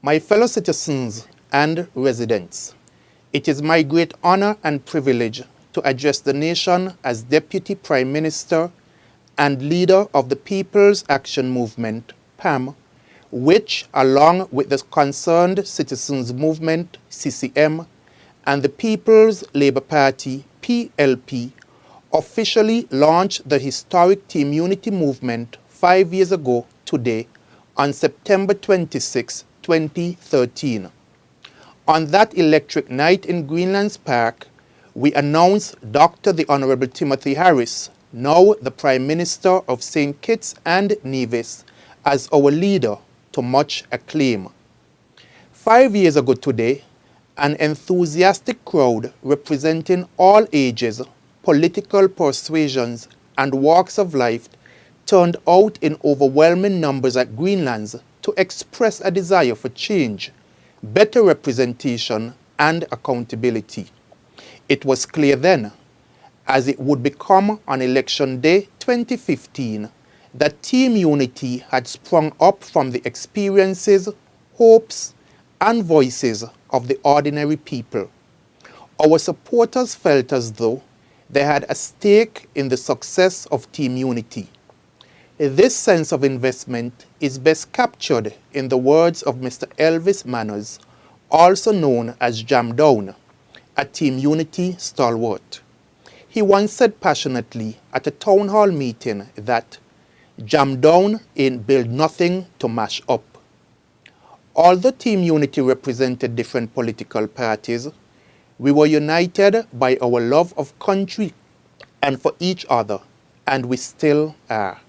My fellow citizens and residents, it is my great honor and privilege to address the nation as Deputy Prime Minister and leader of the People's Action Movement, PAM, which, along with the Concerned Citizens Movement, CCM, and the People's Labour Party, PLP, officially launched the historic Team Unity movement 5 years ago today on September 26, 2013. On that electric night in Greenlands Park, we announced Dr. the Honorable Timothy Harris, now the Prime Minister of St. Kitts and Nevis, as our leader, to much acclaim. 5 years ago today, an enthusiastic crowd representing all ages, political persuasions, and walks of life turned out in overwhelming numbers at Greenlands to express a desire for change, better representation, and accountability. It was clear then, as it would become on Election Day 2015, that Team Unity had sprung up from the experiences, hopes, and voices of the ordinary people. Our supporters felt as though they had a stake in the success of Team Unity. This sense of investment is best captured in the words of Mr. Elvis Manners, also known as Jam Down, a Team Unity stalwart. He once said passionately at a town hall meeting that Jam Down ain't build nothing to mash up. Although Team Unity represented different political parties, we were united by our love of country and for each other, and we still are.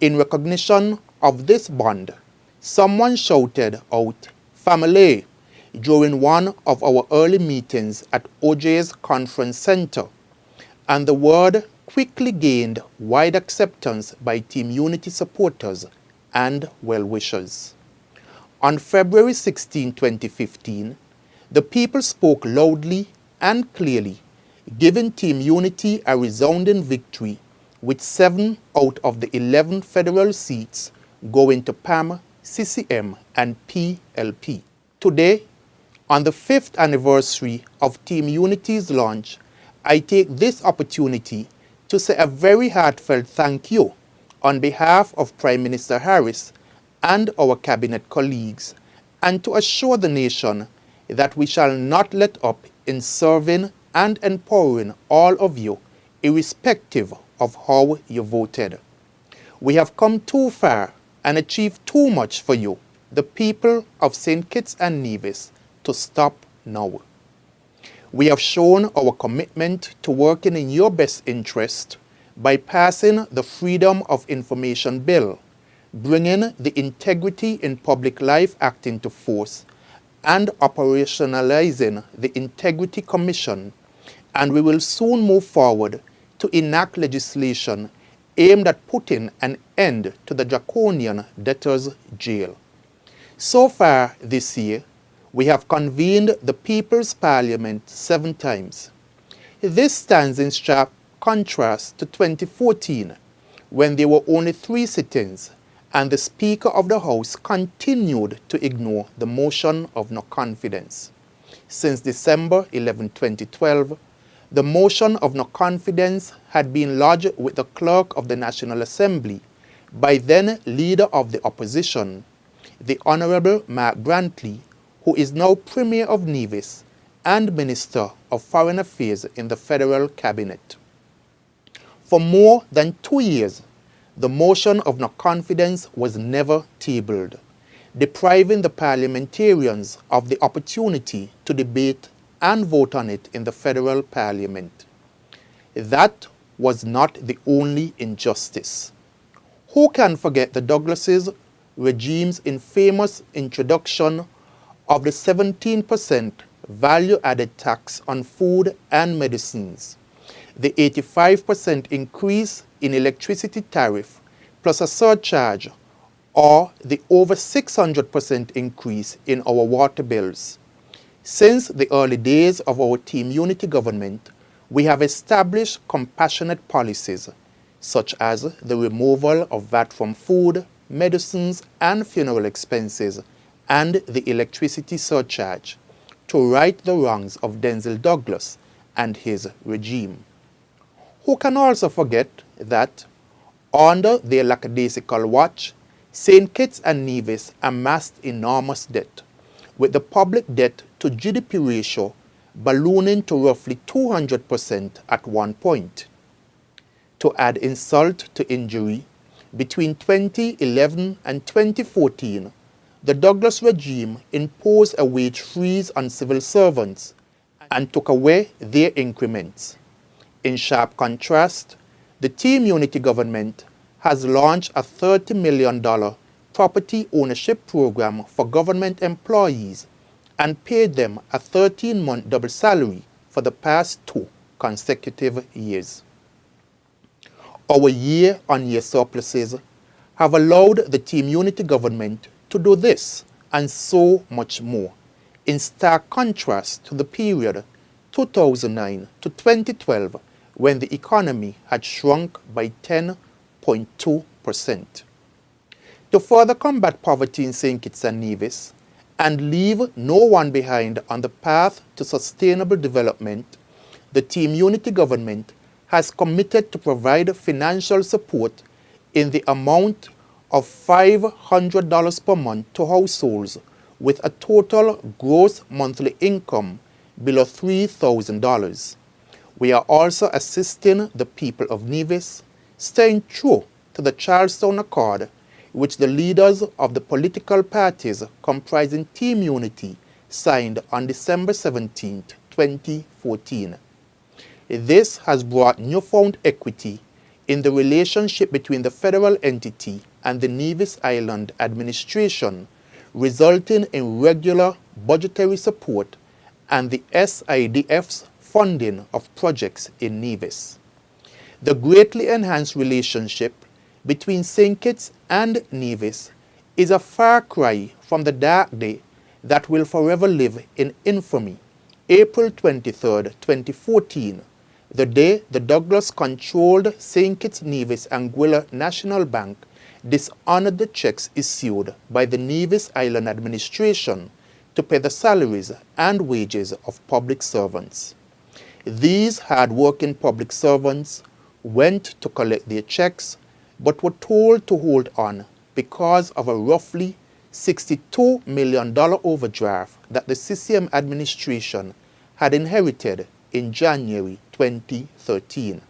In recognition of this bond, someone shouted out, "Family," during one of our early meetings at OJ's Conference Center, and the word quickly gained wide acceptance by Team Unity supporters and well-wishers. On February 16, 2015, the people spoke loudly and clearly, giving Team Unity a resounding victory, with 7 out of the 11 federal seats going to PAM, CCM, and PLP. Today, on the 5th anniversary of Team Unity's launch, I take this opportunity to say a very heartfelt thank you on behalf of Prime Minister Harris and our cabinet colleagues, and to assure the nation that we shall not let up in serving and empowering all of you, irrespective of how you voted. We have come too far and achieved too much for you, the people of St. Kitts and Nevis, to stop now. We have shown our commitment to working in your best interest by passing the Freedom of Information Bill, bringing the Integrity in Public Life Act into force, and operationalizing the Integrity Commission, and we will soon move forward to enact legislation aimed at putting an end to the draconian debtors' jail. So far this year, we have convened the People's Parliament 7 times. This stands in sharp contrast to 2014, when there were only 3 sit-ins, and the Speaker of the House continued to ignore the motion of no confidence. Since December 11, 2012, the motion of no confidence had been lodged with the Clerk of the National Assembly by then Leader of the Opposition, the Honourable Mark Brantley, who is now Premier of Nevis and Minister of Foreign Affairs in the Federal Cabinet. For more than 2 years, the motion of no confidence was never tabled, depriving the parliamentarians of the opportunity to debate and vote on it in the federal parliament. That was not the only injustice. Who can forget the Douglas's regime's infamous introduction of the 17% value-added tax on food and medicines, the 85% increase in electricity tariff plus a surcharge, or the over 600% increase in our water bills? Since the early days of our Team Unity government, we have established compassionate policies, such as the removal of VAT from food, medicines, and funeral expenses, and the electricity surcharge to right the wrongs of Denzel Douglas and his regime. Who can also forget that, under their lackadaisical watch, St. Kitts and Nevis amassed enormous debt, with the public debt to GDP ratio ballooning to roughly 200% at one point. To add insult to injury, between 2011 and 2014, the Douglas regime imposed a wage freeze on civil servants and took away their increments. In sharp contrast, the Team Unity government has launched a $30 million property ownership program for government employees and paid them a 13-month double salary for the past 2 consecutive years. Our year-on-year surpluses have allowed the Team Unity government to do this and so much more, in stark contrast to the period 2009 to 2012, when the economy had shrunk by 10.2%. To further combat poverty in St. Kitts and Nevis and leave no one behind on the path to sustainable development, the Team Unity government has committed to provide financial support in the amount of $500 per month to households with a total gross monthly income below $3,000. We are also assisting the people of Nevis, staying true to the Charlestown Accord, which the leaders of the political parties comprising Team Unity signed on December 17, 2014. This has brought newfound equity in the relationship between the federal entity and the Nevis Island administration, resulting in regular budgetary support and the SIDF's funding of projects in Nevis. The greatly enhanced relationship between St. Kitts and Nevis is a far cry from the dark day that will forever live in infamy. April 23, 2014, the day the Douglas-controlled St. Kitts Nevis Anguilla National Bank dishonored the checks issued by the Nevis Island administration to pay the salaries and wages of public servants. These hard-working public servants went to collect their checks but were told to hold on because of a roughly $62 million overdraft that the CCM administration had inherited in January 2013.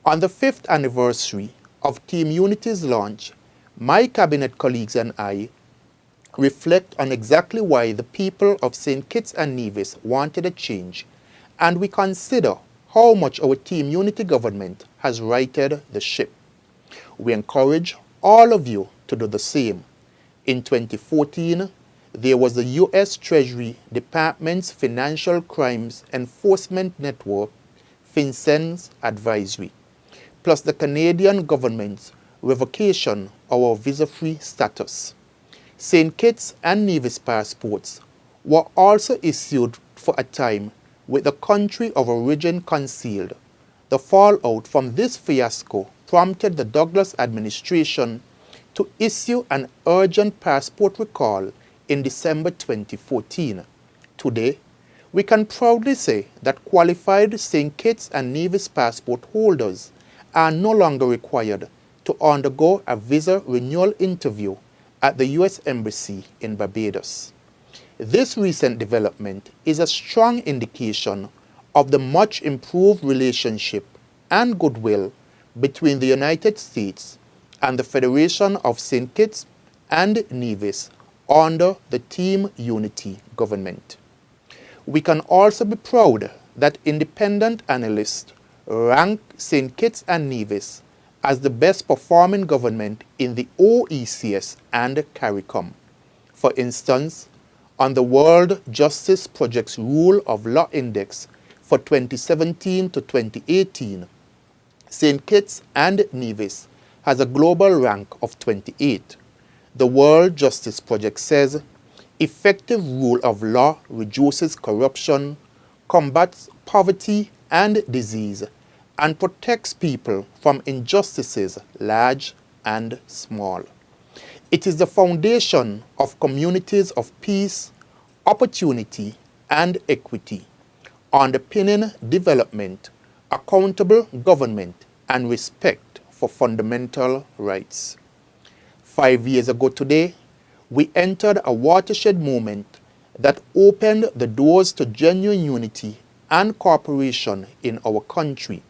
On the 5th anniversary of Team Unity's launch, my cabinet colleagues and I reflect on exactly why the people of St. Kitts and Nevis wanted a change, and we consider how much our Team Unity government has righted the ship. We encourage all of you to do the same. In 2014, there was the U.S. Treasury Department's Financial Crimes Enforcement Network, FinCEN's advisory, plus the Canadian government's revocation of our visa-free status. St. Kitts and Nevis passports were also issued for a time with the country of origin concealed. The fallout from this fiasco prompted the Douglas administration to issue an urgent passport recall in December 2014. Today, we can proudly say that qualified St. Kitts and Nevis passport holders are no longer required to undergo a visa renewal interview at the U.S. Embassy in Barbados. This recent development is a strong indication of the much improved relationship and goodwill between the United States and the Federation of St. Kitts and Nevis under the Team Unity government. We can also be proud that independent analysts rank St. Kitts and Nevis as the best performing government in the OECS and CARICOM. For instance, on the World Justice Project's Rule of Law Index for 2017 to 2018, St. Kitts and Nevis has a global rank of 28. The World Justice Project says effective rule of law reduces corruption, combats poverty and disease, and protects people from injustices large and small. It is the foundation of communities of peace, opportunity, and equity, underpinning development, accountable government, and respect for fundamental rights. 5 years ago today, we entered a watershed moment that opened the doors to genuine unity and cooperation in our country.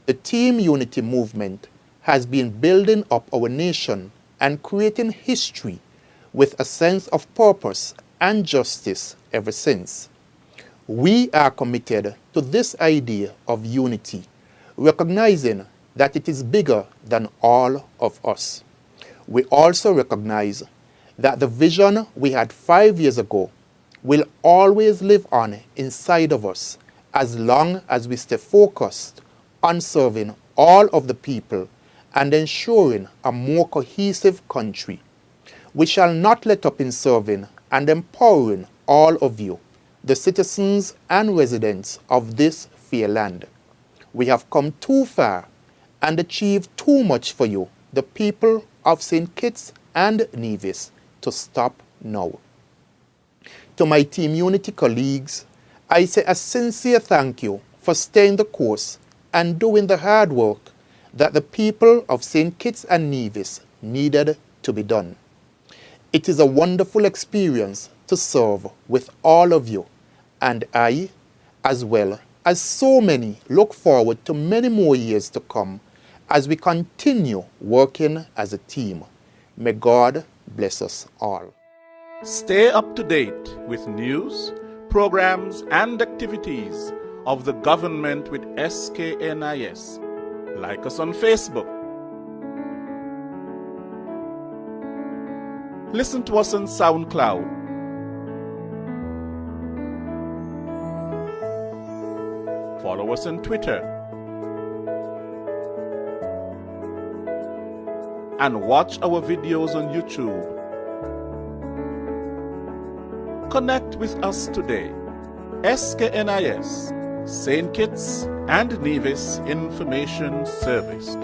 The Team Unity movement has been building up our nation and creating history with a sense of purpose and justice ever since. We are committed to this idea of unity, recognizing that it is bigger than all of us. We also recognize that the vision we had 5 years ago will always live on inside of us as long as we stay focused on serving all of the people and ensuring a more cohesive country. We shall not let up in serving and empowering all of you, the citizens and residents of this fair land. We have come too far and achieved too much for you, the people of St. Kitts and Nevis, to stop now. To my Team Unity colleagues, I say a sincere thank you for staying the course and doing the hard work that the people of St. Kitts and Nevis needed to be done. It is a wonderful experience to serve with all of you, and I, as well as so many, look forward to many more years to come as we continue working as a team. May God bless us all. Stay up to date with news, programs, and activities of the government with SKNIS. Like us on Facebook. Listen to us on SoundCloud. Follow us on Twitter. And watch our videos on YouTube. Connect with us today. SKNIS, St. Kitts and Nevis Information Service.